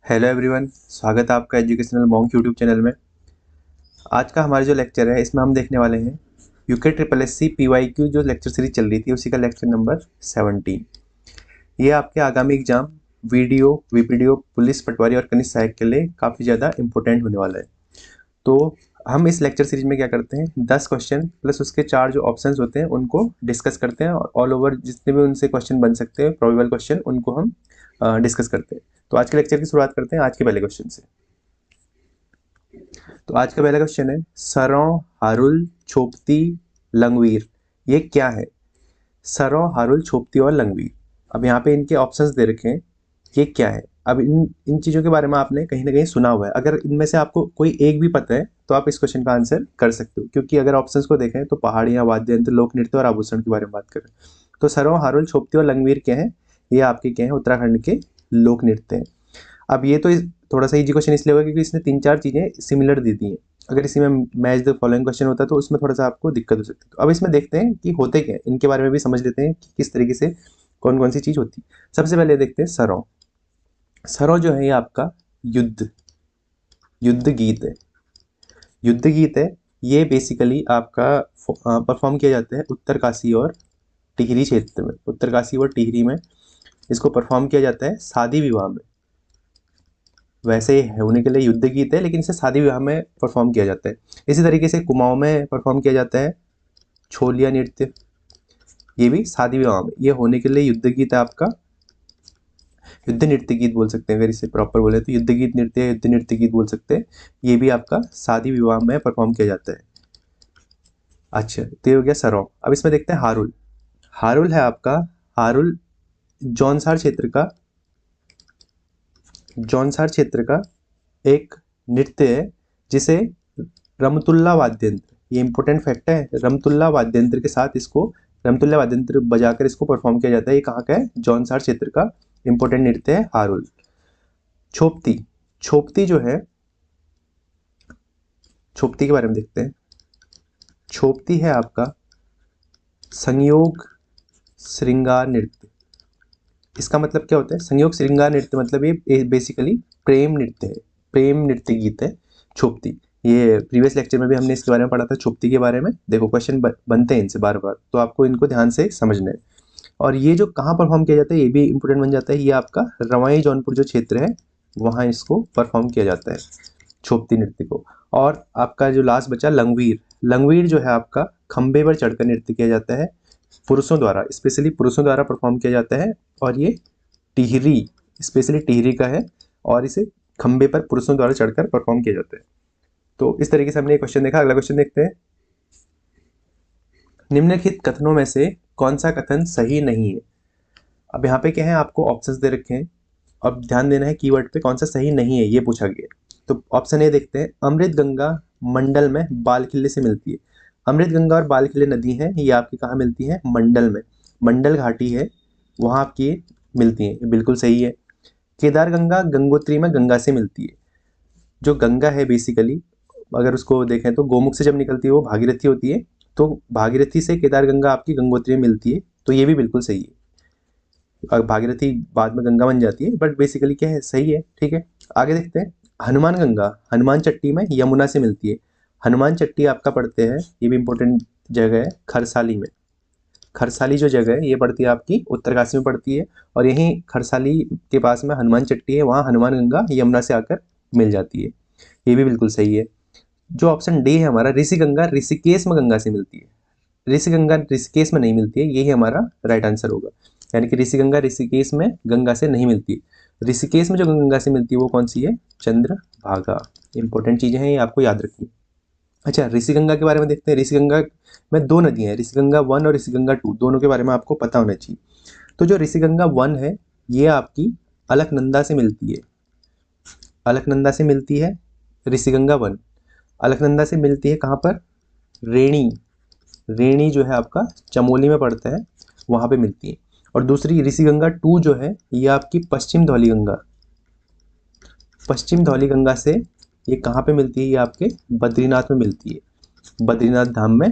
Hello everyone, स्वागत है आपका एजुकेशनल मॉन्क यूट्यूब चैनल में। आज का हमारा जो लेक्चर है इसमें हम देखने वाले हैं UK triple S C PYQ जो लेक्चर सीरीज चल रही थी उसी का लेक्चर नंबर 17। ये आपके आगामी एग्जाम वीडियो वीपीडीओ पुलिस पटवारी और कनिष्ठ सहायक के लिए काफ़ी ज़्यादा इंपॉर्टेंट होने वाला है। तो हम इस लेक्चर सीरीज में क्या करते हैं, 10 क्वेश्चन प्लस उसके 4 जो ऑप्शंस होते हैं उनको डिस्कस करते हैं और ऑल ओवर जितने भी उनसे क्वेश्चन बन सकते हैं प्रोबेबल क्वेश्चन उनको हम डिस्कस करते हैं। तो आज के लेक्चर की शुरुआत करते हैं आज के पहले क्वेश्चन से। तो आज का पहला क्वेश्चन है, सरौ, हारुल, छोपती, लंगवीर ये क्या है? सरौ, हारुल, छोपती और लंगवीर। अब यहाँ पे इनके ऑप्शंस दे रखे हैं, ये क्या है? अब इन इन चीज़ों के बारे में आपने कहीं ना कहीं सुना हुआ है। अगर इनमें से आपको कोई एक भी पता है तो आप इस क्वेश्चन का आंसर कर सकते हो, क्योंकि अगर ऑप्शंस को देखें तो पहाड़ियाँ, वाद्य यंत्र, लोक नृत्य और आभूषण के बारे में बात करें तो सरौ, हारुल, छोपती और लंगवीर क्या है? ये आपके क्या है? उत्तराखंड के लोक नृत्य हैं। अब ये तो थोड़ा सा इजी क्वेश्चन इसलिए होगा क्योंकि इसने 3-4 चीज़ें सिमिलर दी थी हैं। अगर इसी में मैच द फॉलोइंग क्वेश्चन होता तो उसमें थोड़ा सा आपको दिक्कत हो सकती है। तो अब इसमें देखते हैं कि होते क्या हैं, इनके बारे में भी समझ लेते हैं कि किस तरीके से कौन कौन सी चीज़ होती है। सबसे पहले देखते हैं सरौ। सरौ जो है ये आपका युद्ध गीत है। युद्ध गीत है ये बेसिकली आपका परफॉर्म किया जाता है उत्तरकाशी और टिहरी क्षेत्र में। उत्तरकाशी और टिहरी में इसको परफॉर्म किया जाता है शादी विवाह में। वैसे होने के लिए युद्ध गीत है लेकिन इसे शादी विवाह में परफॉर्म किया जाता है। इसी तरीके से कुमाऊं में परफॉर्म किया जाता है छोलिया नृत्य, ये भी शादी विवाह में। ये होने के लिए युद्ध गीत है आपका, युद्ध नृत्य गीत बोल सकते हैं। अगर इसे प्रॉपर बोले तो युद्ध गीत नृत्य, युद्ध नृत्य गीत बोल सकते हैं। ये भी आपका शादी विवाह में परफॉर्म किया जाता है। अच्छा, तो ये हो गया सरौ। अब इसमें देखते हैं हारुल। हारुल है आपका, हारुल जौनसार क्षेत्र का एक नृत्य है जिसे रमतुल्ला वाद्य यंत्र, ये इंपॉर्टेंट फैक्ट है, रमतुल्ला वाद्य यंत्र के साथ इसको रमतुल्ला वाद्य यंत्र बजाकर इसको परफॉर्म किया जाता है। ये कहाँ का है? जौनसार क्षेत्र का इंपॉर्टेंट नृत्य है हारुल। छोपती, छोपती जो है, छोपती के बारे में देखते हैं। छोपती है आपका संयोग श्रृंगार नृत्य। इसका मतलब क्या होता है? संयोग श्रृंगार नृत्य मतलब ये बेसिकली प्रेम नृत्य है, प्रेम नृत्य गीत है छोपती। ये प्रीवियस लेक्चर में भी हमने इसके बारे में पढ़ा था, छोपती के बारे में। देखो क्वेश्चन बनते हैं इनसे बार बार, तो आपको इनको ध्यान से समझना है। और ये जो कहाँ परफॉर्म किया जाता है ये भी इंपॉर्टेंट बन जाता है। ये आपका रवाई जौनपुर जो क्षेत्र है वहाँ इसको परफॉर्म किया जाता है छोपती नृत्य को। और आपका जो लास्ट बचा लंगवीर, लंगवीर जो है आपका खंबे पर चढ़कर नृत्य किया जाता है पुरुषों द्वारा, स्पेशली पुरुषों द्वारा परफॉर्म किया जाता है। और ये टिहरी, स्पेशली टिहरी का है और इसे खंबे पर पुरुषों द्वारा चढ़कर परफॉर्म किया जाता है। तो इस तरीके से हमने ये क्वेश्चन देखा। अगला क्वेश्चन देखते हैं, निम्नलिखित कथनों में से कौन सा कथन सही नहीं है? अब यहाँ पे क्या है, आपको ऑप्शंस दे रखे हैं। अब ध्यान देना है कीवर्ड पे, कौन सा सही नहीं है ये पूछा गया। तो ऑप्शन ए देखते हैं, अमृत गंगा मंडल में बाल किले से मिलती है। अमृत गंगा और बाल किले नदी है, ये आपकी कहाँ मिलती है? मंडल में, मंडल घाटी है वहाँ आपकी ये मिलती है, ये बिल्कुल सही है। केदार गंगा गंगोत्री में गंगा से मिलती है। जो गंगा है बेसिकली अगर उसको देखें तो गोमुख से जब निकलती है वो भागीरथी होती है, तो भागीरथी से केदार गंगा आपकी गंगोत्री में मिलती है, तो ये भी बिल्कुल सही है। और भागीरथी बाद में गंगा बन जाती है, बट बेसिकली क्या है, सही है। ठीक है, आगे देखते हैं, हनुमान गंगा हनुमान चट्टी में यमुना से मिलती है। हनुमान चट्टी आपका पढ़ते हैं, ये भी इंपॉर्टेंट जगह है, खरसाली में। खरसाली जो जगह है ये पड़ती है आपकी उत्तरकाशी में पड़ती है, और यहीं खरसाली के पास में हनुमान चट्टी है, वहाँ हनुमान गंगा यमुना से आकर मिल जाती है, ये भी बिल्कुल सही है। जो ऑप्शन डी है हमारा, ऋषि गंगा ऋषिकेश में गंगा से मिलती है। ऋषि गंगा ऋषिकेश में नहीं मिलती है, यही हमारा राइट आंसर होगा। यानी कि ऋषि गंगा ऋषिकेश में गंगा से नहीं मिलती। ऋषिकेश में जो गंगा से मिलती है वो कौन सी है? चंद्रभागा। इंपॉर्टेंट चीज़ें हैं, ये आपको याद रखनी। अच्छा, ऋषि गंगा के बारे में देखते हैं। ऋषि गंगा में 2 नदियाँ हैं, ऋषि गंगा 1 और ऋषि गंगा 2, दोनों के बारे में आपको पता होना चाहिए। तो जो ऋषि गंगा 1 है ये आपकी अलकनंदा से मिलती है, अलकनंदा से मिलती है ऋषि गंगा 1। अलकनंदा से मिलती है कहाँ पर? रेणी, रेणी जो है आपका चमोली में पड़ता है, वहाँ पे मिलती है। और दूसरी ऋषि गंगा 2 जो है ये आपकी पश्चिम धौली गंगा, पश्चिम धौली गंगा से ये कहाँ पे मिलती है? ये आपके बद्रीनाथ में मिलती है, बद्रीनाथ धाम में।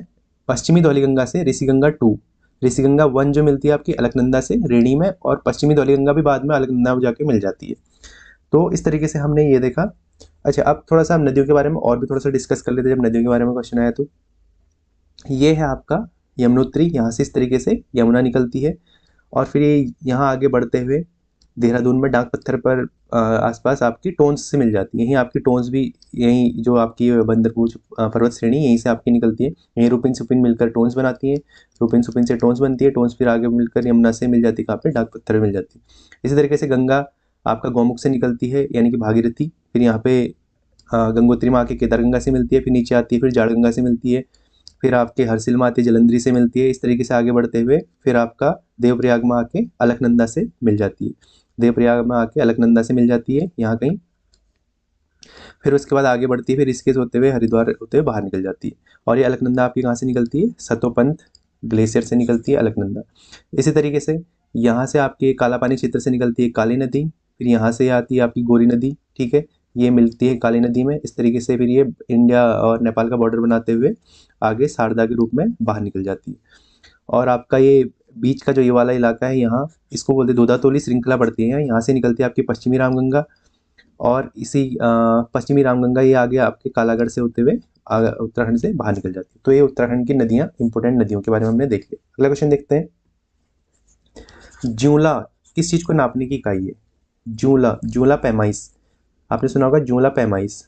पश्चिमी धौली गंगा से ऋषि गंगा 2, ऋषि गंगा 1 जो मिलती है आपकी अलकनंदा से रेणी में, और पश्चिमी धौली गंगा भी बाद में अलकनंदा में जाके मिल जाती है। तो इस तरीके से हमने ये देखा। अच्छा, अब थोड़ा सा हम नदियों के बारे में और भी थोड़ा सा डिस्कस कर लेते हैं, जब नदियों के बारे में क्वेश्चन आया तो। ये है आपका यमुनोत्री, यहाँ से इस तरीके से यमुना निकलती है और फिर ये यहाँ आगे बढ़ते हुए देहरादून में डाक पत्थर पर आसपास आपकी टोन्स से मिल जाती है। यहीं आपकी टोन्स भी, यहीं जो आपकी बंदरपूछ पर्वत श्रेणी यहीं से आपकी निकलती है। यहीं रूपिन सुपिन मिलकर टोन्स बनाती है, रूपिन सुपिन से टोन्स बनती है, टोन्स फिर आगे मिलकर यमुना से मिल जाती है, कहाँ पे, डाक पत्थर में मिल जाती है। इसी तरीके से गंगा आपका गौमुख से निकलती है, यानी कि भागीरथी, फिर यहाँ पे गंगोत्री में आके केदारगंगा से मिलती है, फिर नीचे आती है, फिर जाड़गंगा से मिलती है, फिर आपके हरसिल में आती है, जलंधरी से मिलती है। इस तरीके से आगे बढ़ते हुए फिर आपका देवप्रयाग में आके अलकनंदा से मिल जाती है, देवप्रयाग में आके अलकनंदा से मिल जाती है यहाँ कहीं। फिर उसके बाद आगे बढ़ती है, फिर ऋषिकेश होते हुए हरिद्वार होते हुए बाहर निकल जाती है। और ये अलकनंदा आपकी कहाँ से निकलती है, सतोपंथ ग्लेशियर से निकलती है अलकनंदा। इसी तरीके से यहाँ से आपके कालापानी क्षेत्र से निकलती है काली नदी, फिर यहाँ से आती है आपकी गोरी नदी, ठीक है, ये मिलती है काली नदी में। इस तरीके से फिर ये इंडिया और नेपाल का बॉर्डर बनाते हुए आगे शारदा के रूप में बाहर निकल जाती है। और आपका ये बीच का जो ये वाला इलाका है, यहाँ इसको बोलते हैं दोदातोली श्रृंखला पड़ती है। यहाँ से निकलती है आपकी पश्चिमी रामगंगा, और इसी पश्चिमी रामगंगा ये आगे आपके कालागढ़ से होते हुए उत्तराखंड से बाहर निकल जाती है। तो ये उत्तराखंड की नदियाँ, इंपॉर्टेंट नदियों के बारे में हमने देख लिया। अगला क्वेश्चन देखते हैं। जूला किस चीज़ को नापने की इकाई है? जूला, जूला पैमाइश, आपने सुना होगा जूला पैमाइश।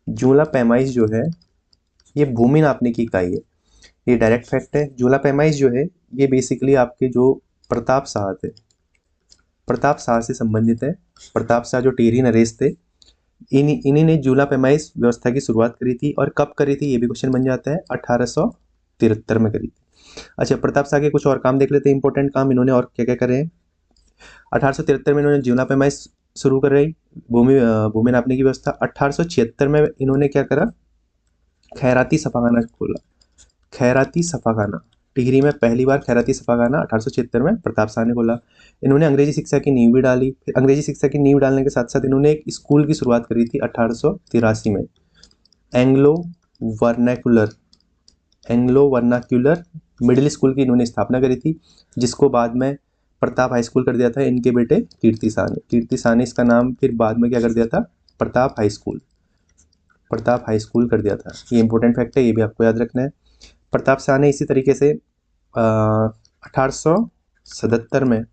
जूला पैमाइश जो है ये भूमि नापने की इकाई है, ये डायरेक्ट फैक्ट है। जूला पैमाइश जो है ये बेसिकली आपके जो प्रताप शाह थे, प्रताप शाह से संबंधित है। प्रताप शाह जो टेरी नरेश थे, इन्हीं ने जूला पैमाइश व्यवस्था की शुरुआत करी थी। और कब करी थी ये भी क्वेश्चन बन जाता है, 1873 में करी थी। अच्छा, प्रताप शाह के कुछ और काम देख लेते हैं, इंपॉर्टेंट काम इन्होंने और क्या क्या करे हैं। 1873 में इन्होंने जूला पैमाइश शुरू कर रही, भूमि नापने की व्यवस्था। 1876 में इन्होंने क्या करा, खैराती सफाखाना खोला। खैराती सफाखाना, टिहरी में पहली बार खैराती सफाखाना 1876 में प्रताप शाह ने खोला। इन्होंने अंग्रेजी शिक्षा की नींव भी डाली। फिर अंग्रेजी शिक्षा की नींव डालने के साथ साथ इन्होंने एक स्कूल की शुरुआत करी थी 1883 में, Anglo vernacular, Anglo vernacular middle school की इन्होंने स्थापना करी थी, जिसको बाद में प्रताप हाई स्कूल कर दिया था इनके बेटे कीर्ति शाह ने। कीर्ति शाह ने इसका नाम फिर बाद में क्या कर दिया था, Pratap high school, Pratap high school कर दिया था। ये इंपॉर्टेंट फैक्ट है, ये भी आपको याद रखना है। प्रताप शाह ने इसी तरीके से 1877 में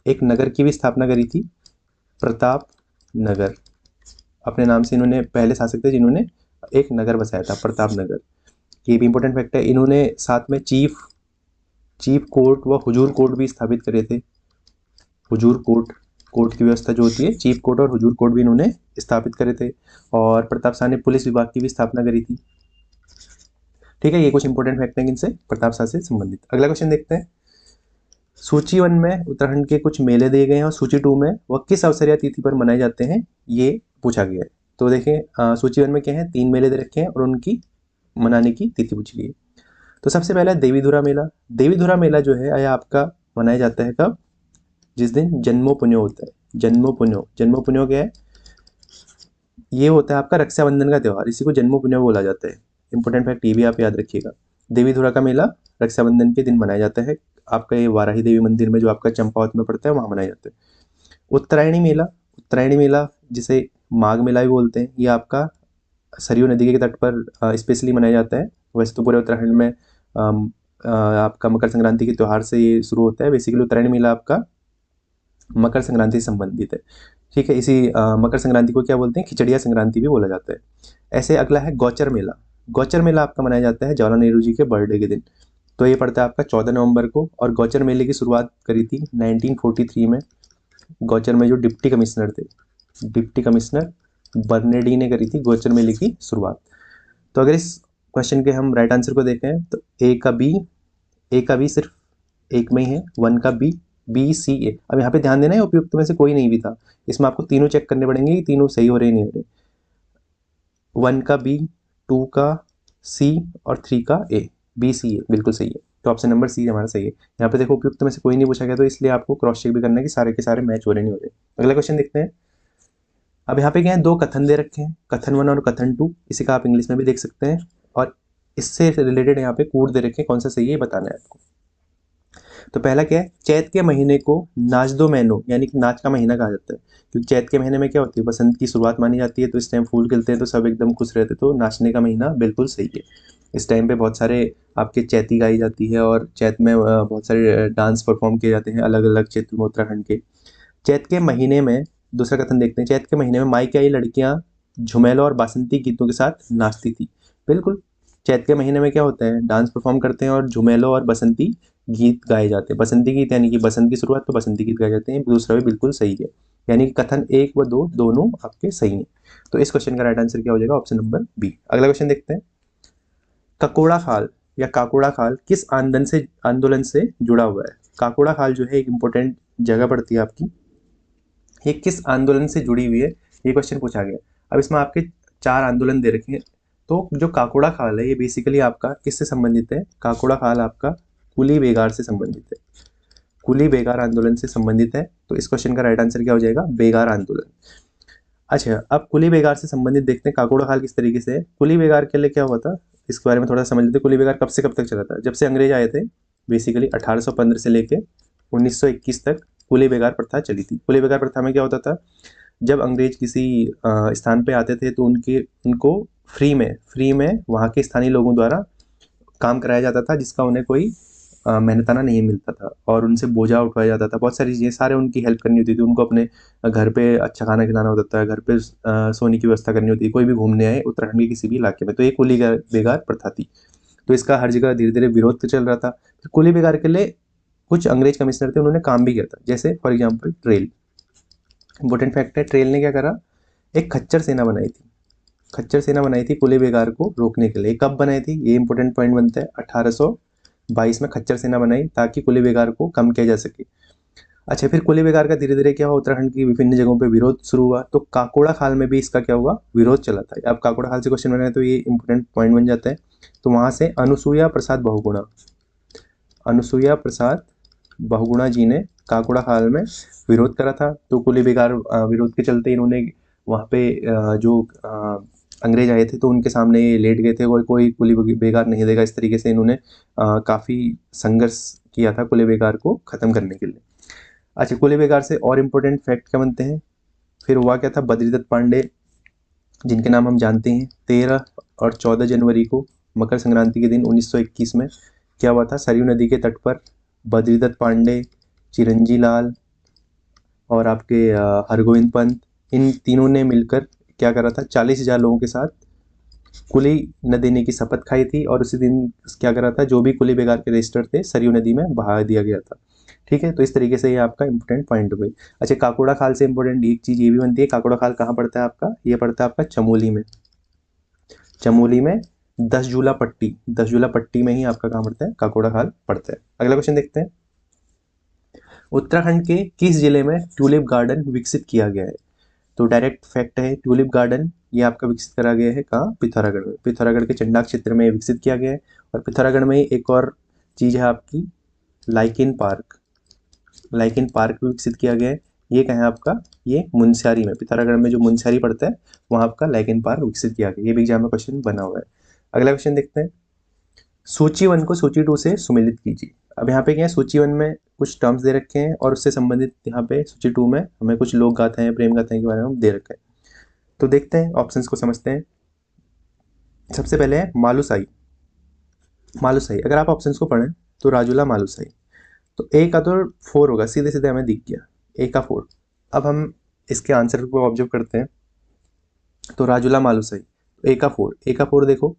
एक नगर की भी स्थापना करी थी, प्रताप नगर। अपने नाम से इन्होंने पहले शासक थे जिन्होंने एक नगर बसाया था, प्रताप नगर। ये भी इंपॉर्टेंट फैक्ट है। इन्होंने साथ में चीफ कोर्ट व हुजूर कोर्ट भी स्थापित करे थे। हुजूर कोर्ट, कोर्ट की व्यवस्था जो होती है, चीफ कोर्ट और हुजूर कोर्ट भी इन्होंने स्थापित करे थे। और प्रताप शाह ने पुलिस विभाग की भी स्थापना करी थी। ठीक है, ये कुछ इंपॉर्टेंट फैक्ट हैं इनसे प्रताप शाह से संबंधित। अगला क्वेश्चन देखते हैं। सूची 1 में उत्तराखंड के कुछ मेले दिए गए हैं और सूची 2 में वह किस अवसर या तिथि पर मनाए जाते हैं ये पूछा गया है। तो देखें, सूची 1 में क्या है, 3 मेले दे रखे हैं और उनकी मनाने की तिथि पूछी गई है। तो सबसे पहला है देवीधुरा मेला। देवीधुरा मेला जो है यह आपका मनाया जाता है कब, जिस दिन जन्मोपुन्यो होता है। जन्मोपुन्यो, जन्मोपुन्यो क्या है, ये होता है आपका रक्षाबंधन का त्यौहार, इसी को जन्मोपुन्यो बोला जाता है। इंपॉर्टेंट फैक्ट ये भी आप याद रखिएगा। देवीधुरा का मेला रक्षाबंधन के दिन मनाया जाता है, आपका ये वाराही देवी मंदिर में जो आपका चंपावत में पड़ता है वहाँ मनाया जाता है। उत्तरायणी मेला, उत्तरायणी मेला जिसे माघ मेला भी बोलते हैं, ये आपका सरयू नदी के तट पर स्पेशली मनाया जाता है। वैसे तो पूरे उत्तराखंड में आपका मकर संक्रांति के त्यौहार से ये शुरू होता है। बेसिकली उत्तरायणी मेला आपका मकर संक्रांति से संबंधित है। ठीक है, इसी मकर संक्रांति को क्या बोलते हैं, खिचड़िया संक्रांति भी बोला जाता है। ऐसे अगला है गौचर मेला। गौचर मेला आपका मनाया जाता है जवाहरलाल नेहरू जी के बर्थडे के दिन, तो ये पड़ता है आपका 14 नवंबर को। और गौचर मेले की शुरुआत करी थी 1943 में। गौचर में जो डिप्टी कमिश्नर थे, डिप्टी कमिश्नर बर्नेडी ने करी थी गौचर मेले की शुरुआत। तो अगर इस क्वेश्चन के हम राइट आंसर को देखें तो ए का बी सिर्फ एक में ही है, 1 का बी सी ए। अब यहाँ पे ध्यान देना है उपयुक्त में से कोई नहीं भी था, इसमें आपको तीनों चेक करने पड़ेंगे कि तीनों सही हो रहे नहीं हो रहे। 1 का बी, 2 का सी और 3 का ए, बी सी ए बिल्कुल सही है। तो ऑप्शन नंबर सी हमारा सही है। यहाँ पे देखो उपयुक्त में से कोई नहीं पूछा गया, तो इसलिए आपको क्रॉस चेक भी करना है कि सारे के सारे मैच हो रहे नहीं हो रहे। अगला क्वेश्चन देखते हैं। अब यहाँ पे क्या है, 2 कथन दे रखे हैं, कथन 1 और कथन 2। इसी का आप इंग्लिश में भी देख सकते हैं और इससे रिलेटेड यहाँ पे कोड दे रखे हैं, कौन सा सही है बताना है आपको। तो पहला क्या है, चैत के महीने को नाच दो मैनो यानी कि नाच का महीना कहा जाता है, क्योंकि चैत के महीने में क्या होती है, बसंत की शुरुआत मानी जाती है, तो इस टाइम फूल खिलते हैं तो सब एकदम खुश रहते हैं, तो नाचने का महीना बिल्कुल सही है। इस टाइम पे बहुत सारे आपके चैती गाई जाती है और चैत में बहुत सारे डांस परफॉर्म किए जाते हैं अलग अलग क्षेत्र में उत्तराखंड के। चैत के महीने में दूसरा कथन देखते हैं, चैत के महीने में मायके आई लड़कियां झुमेलों और बासंती गीतों के साथ नाचती थी। बिल्कुल, चैत के महीने में क्या होता है, डांस परफॉर्म करते हैं और झुमेलों और बसंती गीत गाए जाते हैं। बसंती गीत यानी कि बसंत की शुरुआत, तो बसंती गीत गाए जाते हैं। दूसरा भी बिल्कुल सही है, यानी कि कथन 1 व 2 दोनों आपके सही हैं। तो इस क्वेश्चन का राइट आंसर क्या हो जाएगा, ऑप्शन नंबर बी। अगला क्वेश्चन देखते हैं, ककोड़ा खाल या काकोड़ा खाल किस आंदोलन से जुड़ा हुआ है। काकोड़ा खाल जो है एक इंपॉर्टेंट जगह पड़ती है आपकी, ये किस आंदोलन से जुड़ी हुई है, ये क्वेश्चन पूछा गया। अब इसमें आपके 4 आंदोलन दे रखे हैं। तो जो काकोड़ा खाल है ये बेसिकली आपका किससे संबंधित है, काकोड़ा खाल आपका कुली बेगार से संबंधित है, कुली बेगार आंदोलन से संबंधित है। तो इस क्वेश्चन का राइट आंसर क्या हो जाएगा, बेगार आंदोलन। अच्छा, अब कुली बेगार से संबंधित देखते हैं काकोड़ा खाल किस तरीके से है। कुली बेगार के लिए क्या हुआ था, इसके बारे में थोड़ा समझ लेते हैं। कुली बेगार कब से कब तक चला था, जब से अंग्रेज आए थे, बेसिकली 1815 से लेके 1921 तक कुली बेगार प्रथा चली थी। कुली बेगार प्रथा में क्या होता था, जब अंग्रेज किसी स्थान पे आते थे तो उनको फ्री में वहाँ के स्थानीय लोगों द्वारा काम कराया जाता था, जिसका उन्हें कोई मेहनताना नहीं मिलता था, और उनसे बोझा उठवाया जाता था, बहुत सारी चीज़ें सारे उनकी हेल्प करनी होती थी। उनको अपने घर पे अच्छा खाना खिलाना होता था, घर पे सोने की व्यवस्था करनी होती थी, कोई भी घूमने आए उत्तराखंड के किसी भी इलाके में, तो ये कुली बेगार प्रथा थी। तो इसका हर जगह धीरे धीरे विरोध तो चल रहा था। फिर कुली बेगार के लिए कुछ अंग्रेज कमिश्नर थे, उन्होंने काम भी किया था, जैसे for example trail. Important fact है, ट्रेल ने क्या करा, एक खच्चर सेना बनाई थी। खच्चर सेना बनाई थी कुली बेगार को रोकने के लिए। कब बनाई थी, ये इंपॉर्टेंट पॉइंट बनता है, 1822 में खच्चर सेना बनाई ताकि कुली बेगार को कम किया जा सके। अच्छा, फिर कुली बेगार का धीरे धीरे क्या हुआ, उत्तराखंड की विभिन्न जगहों पे विरोध शुरू हुआ, तो काकोड़ा खाल में भी इसका क्या हुआ, विरोध चला था। अब काकोड़ा खाल से क्वेश्चन बनाए तो ये इंपॉर्टेंट पॉइंट बन जाता है। तो वहां से अनुसुईया प्रसाद बहुगुणा जी ने काकोड़ा खाल में विरोध करा था। तो कुली बेगार विरोध के चलते इन्होंने वहाँ पे जो अंग्रेज आए थे तो उनके सामने ये लेट गए थे, कोई कुली बेगार नहीं देगा, इस तरीके से इन्होंने काफ़ी संघर्ष किया था कुली बेगार को ख़त्म करने के लिए। अच्छा, कुली बेगार से और इम्पोर्टेंट फैक्ट क्या बनते हैं, फिर हुआ क्या था, बद्रीदत्त पांडे जिनके नाम हम जानते हैं, 13 और 14 जनवरी को मकर संक्रांति के दिन 1921 में क्या हुआ था, सरयू नदी के तट पर बद्रीदत्त पांडे, चिरंजी लाल और आपके हरगोविंद पंत, इन तीनों ने मिलकर क्या करा था, 40,000 लोगों के साथ कुली न देने की शपथ खाई थी, और उसी दिन क्या करा था, जो भी कुली बेगार के रजिस्टर थे सरयू नदी में बहा दिया गया था। ठीक है, तो इस तरीके से ये आपका इंपॉर्टेंट पॉइंट हो गई। अच्छा, काकोड़ा खाल से इंपॉर्टेंट एक चीज़ ये भी बनती है, काकोड़ा खाल कहाँ पड़ता है आपका, ये पड़ता है आपका चमोली में। चमोली में 10 जूला पट्टी में ही आपका कहाँ पड़ता है, काकोड़ा खाल पड़ता है। अगला क्वेश्चन देखते हैं, उत्तराखंड के किस जिले में ट्यूलिप गार्डन विकसित किया गया है। तो डायरेक्ट फैक्ट है, ट्यूलिप गार्डन ये आपका विकसित करा गया है कहाँ, पिथौरागढ़ में। पिथौरागढ़ के चंडाक क्षेत्र में विकसित किया गया है। और पिथौरागढ़ में एक और चीज़ है आपकी, लाइकेन पार्क। लाइकेन पार्क भी विकसित किया गया है। ये कहाँ है आपका, ये मुनस्यारी में, पिथौरागढ़ में जो मुनस्यारी पड़ता है वहाँ आपका लाइकेन पार्क विकसित किया गया। ये भी एग्जाम में क्वेश्चन बना हुआ है। अगला क्वेश्चन देखते हैं, सूची 1 को सूची 2 से सुमेलित कीजिए। अब यहाँ पे क्या है, सूची 1 में कुछ टर्म्स दे रखे हैं और उससे संबंधित यहाँ पे सूची 2 में हमें कुछ लोक गाथाएं, प्रेम गाथाएं के बारे में दे रखा है। तो देखते हैं, ऑप्शंस को समझते हैं। सबसे पहले है मालुसाई। मालुसाई, अगर आप ऑप्शंस को पढ़ें तो राजूला मालुसाई, तो ए का तो 4 होगा, सीधे सीधे हमें दिख गया, ए का 4। अब हम इसके आंसर को ऑब्जर्व करते हैं, तो राजूला मालुसाई, ए का 4, ए का 4 देखो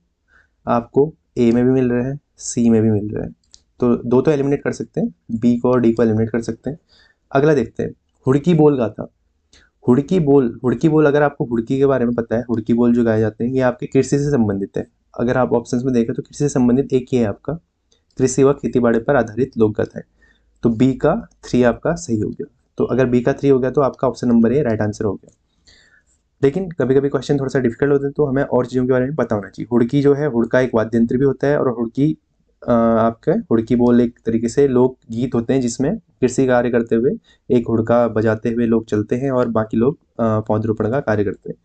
आपको ए में भी मिल रहा है, सी में भी मिल रहा है, तो दो तो एलिमिनेट कर सकते हैं, बी को और डी को एलिमिनेट कर सकते हैं। अगला देखते हैं, हुड़की बोल गाथा। हुड़की बोल अगर आपको हुड़की के बारे में पता है, हुड़की बोल जो गाए जाते हैं ये आपके कृषि से संबंधित है। अगर आप ऑप्शंस में देखें तो कृषि से संबंधित एक ही है आपका, कृषि व खेती बाड़ी पर आधारित लोक गाथा है। तो बी का 3 आपका सही हो गया। तो अगर बी का 3 हो गया तो आपका option number A right answer हो गया। लेकिन कभी कभी क्वेश्चन थोड़ा सा डिफिकल्ट होते हैं तो हमें और चीज़ों के बारे में पता होना चाहिए। हुड़की जो है, हुड़का एक वाद्य यंत्र भी होता है, और हुड़की आपका हुड़की बोल एक तरीके से लोक गीत होते हैं जिसमें कृषि कार्य करते हुए एक हुड़का बजाते हुए लोग चलते हैं और बाकी लोग पौधरोपण का कार्य करते हैं।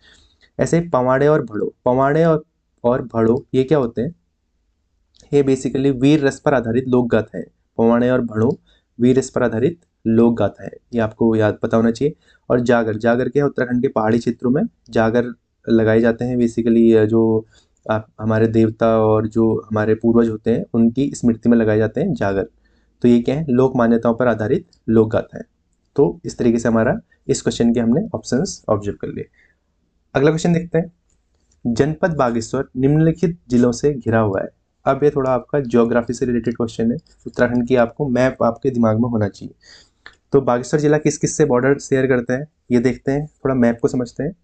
ऐसे पवाड़े और भड़ो, पवाड़े और भड़ो ये क्या होते हैं, ये बेसिकली वीर रस पर आधारित लोक गाथा है। पवाड़े और भड़ो वीर रस पर आधारित लोक गाथा है, ये आपको याद पता होना चाहिए। और जागर, जागर क्या है, उत्तराखंड के पहाड़ी क्षेत्रों में जागर लगाए जाते हैं। बेसिकली जो हमारे देवता और जो हमारे पूर्वज होते हैं उनकी स्मृति में लगाए जाते हैं जागर। तो ये क्या है, लोक मान्यताओं पर आधारित लोक गाथा है। तो इस तरीके से हमारा इस क्वेश्चन के हमने ऑप्शंस ऑब्जर्व कर लिए। अगला क्वेश्चन देखते हैं। जनपद बागेश्वर निम्नलिखित जिलों से घिरा हुआ है। अब ये थोड़ा आपका ज्योग्राफी से रिलेटेड क्वेश्चन है, उत्तराखंड की आपको मैप आपके दिमाग में होना चाहिए। तो बागेश्वर जिला किस किस से बॉर्डर शेयर करता है, ये देखते हैं, थोड़ा मैप को समझते हैं।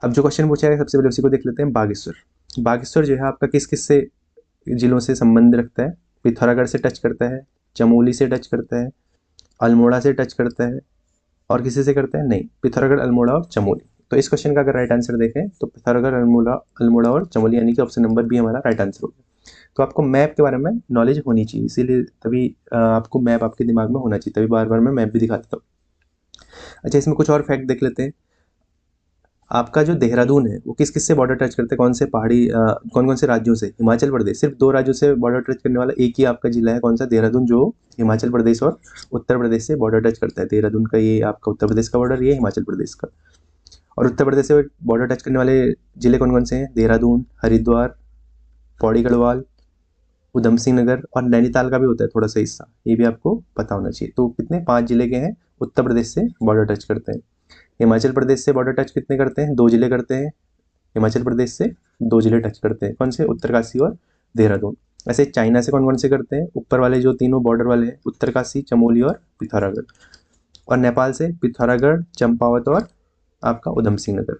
अब जो क्वेश्चन पूछा है सबसे पहले उसी को देख लेते हैं। बागेश्वर, बागेश्वर जो है आपका किस किस से जिलों से संबंध रखता है? पिथौरागढ़ से टच करता है, चमोली से टच करता है, अल्मोड़ा से टच करता है, और किसी से करता है? नहीं, पिथौरागढ़, अल्मोड़ा और चमोली। तो इस क्वेश्चन का अगर राइट आंसर देखें तो पिथौरागढ़, अल्मोड़ा और चमोली, यानी कि ऑप्शन नंबर बी हमारा राइट आंसर होगा। तो आपको मैप के बारे में नॉलेज होनी चाहिए, इसीलिए तभी आपको मैप आपके दिमाग में होना चाहिए, तभी बार बार मैं मैप भी दिखाता हूँ। अच्छा, इसमें कुछ और फैक्ट देख लेते हैं। आपका जो देहरादून है वो किस किस से बॉर्डर टच करते हैं, कौन से पहाड़ी कौन कौन से राज्यों से? हिमाचल प्रदेश, सिर्फ 2 राज्यों से बॉर्डर टच करने वाला एक ही आपका जिला है, कौन सा? देहरादून, जो हिमाचल प्रदेश और उत्तर प्रदेश से बॉर्डर टच करता है। देहरादून का ये आपका उत्तर प्रदेश का बॉर्डर, ये हिमाचल प्रदेश का। और उत्तर प्रदेश से बॉर्डर टच करने वाले जिले कौन कौन से हैं? देहरादून, हरिद्वार, पौड़ी गढ़वाल, उधम सिंह नगर, और नैनीताल का भी होता है थोड़ा सा हिस्सा, ये भी आपको पता होना चाहिए। तो कितने? 5 जिले के हैं उत्तर प्रदेश से बॉर्डर टच करते हैं। हिमाचल प्रदेश से बॉर्डर टच कितने करते हैं? 2 जिले करते हैं। हिमाचल प्रदेश से 2 जिले टच करते हैं, कौन से? उत्तरकाशी और देहरादून। ऐसे चाइना से कौन कौन से करते हैं? ऊपर वाले जो तीनों बॉर्डर वाले हैं, उत्तरकाशी, चमोली और पिथौरागढ़। और नेपाल से पिथौरागढ़, चंपावत और आपका उधम सिंह नगर।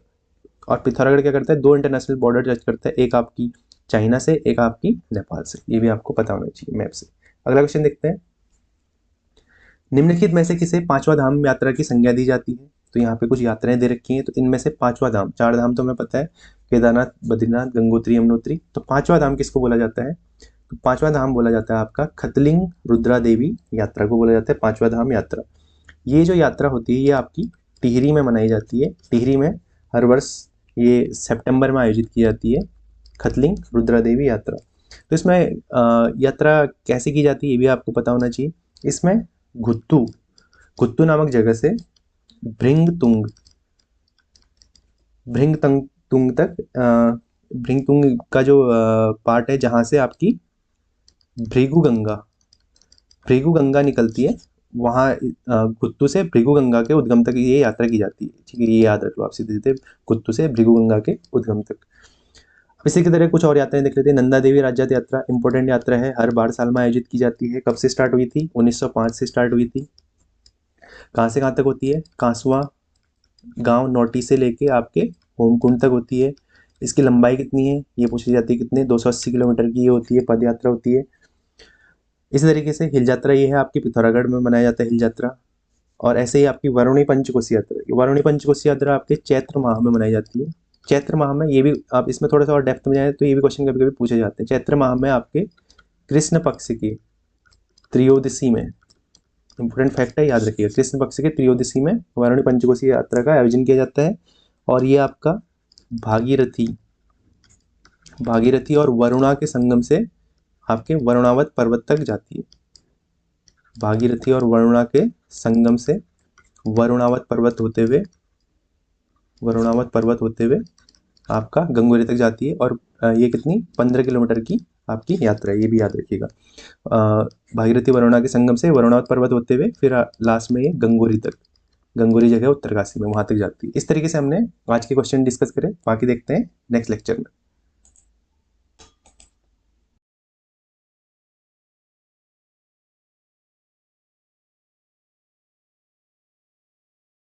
और पिथौरागढ़ क्या करता है? 2 इंटरनेशनल बॉर्डर टच करता है, एक आपकी चाइना से, एक आपकी नेपाल से। ये भी आपको पता होना चाहिए मैप से। अगला क्वेश्चन देखते हैं। निम्नलिखित में से किसे 5वां धाम यात्रा की संज्ञा दी जाती है? तो यहाँ पे कुछ यात्राएं दे रखी हैं, तो इनमें से 5वां धाम, 4 धाम तो हमें पता है, केदारनाथ, बद्रीनाथ, गंगोत्री, यमुनोत्री। तो 5वां धाम किसको बोला जाता है? तो 5वां धाम बोला जाता है आपका खतलिंग रुद्रा देवी यात्रा को बोला जाता है 5वां धाम यात्रा। ये जो यात्रा होती है ये आपकी टिहरी में मनाई जाती है। टिहरी में हर वर्ष ये सितंबर में आयोजित की जाती है, खतलिंग रुद्रा देवी यात्रा। तो इसमें यात्रा कैसे की जाती है ये भी आपको पता होना चाहिए। इसमें घुत्तू, घुत्तू नामक जगह से भृंगतुंग, भृंगतुंग तक, भृंगतुंग का जो पार्ट है जहाँ से आपकी भृगु गंगा, भृगु गंगा निकलती है, वहाँ घुत्तू से भृगु गंगा के उद्गम तक ये यात्रा की जाती है। ठीक है, ये याद रख लो आप सीधे सीधे, घुत्तू से भृगु गंगा के उद्गम तक। इसी की तरह कुछ और यात्राएं देख लेते हैं। नंदा देवी राज्य यात्रा इंपॉर्टेंट यात्रा है, हर 12 साल में आयोजित की जाती है। कब से स्टार्ट हुई थी? 1905 से स्टार्ट हुई थी। कहाँ से कहाँ तक होती है? कांसुआ गांव नोटी से लेके आपके होमकुंड तक होती है। इसकी लंबाई कितनी है ये पूछी जाती है, कितने? 280 किलोमीटर की ये होती है, पद यात्रा होती है। इसी तरीके से हिल यात्रा ये है आपकी पिथौरागढ़ में मनाया जाता है हिल यात्रा। और ऐसे ही आपकी वरुणी पंचकोशी यात्रा, वरुणी पंचकोशी यात्रा आपके चैत्र माह में मनाई जाती है। चैत्र माह में, ये भी आप इसमें थोड़ा सा और डेप्थ में जाए तो ये भी क्वेश्चन कभी कभी पूछे जाते हैं। चैत्र माह में आपके कृष्ण पक्ष की त्रयोदशी में, इंपॉर्टेंट फैक्ट है, याद रखिएगा, कृष्ण पक्ष के त्रयोदशी में वरुणी पंचकोशी यात्रा का आयोजन किया जाता है। और ये आपका भागीरथी, भागीरथी और वरुणा के संगम से आपके वरुणावत पर्वत तक जाती है। भागीरथी और वरुणा के संगम से वरुणावत पर्वत होते हुए, वरुणावत पर्वत होते हुए आपका गंगोत्री तक जाती है। और ये कितनी? 15 किलोमीटर की आपकी यात्रा है, ये भी याद रखिएगा। भागीरथी वरुणा के संगम से वरुणावत पर्वत होते हुए फिर लास्ट में ये गंगोत्री तक, गंगोत्री जगह उत्तरकाशी में, वहां तक जाती है। इस तरीके से हमने आज के क्वेश्चन डिस्कस करे, बाकी देखते हैं नेक्स्ट लेक्चर में।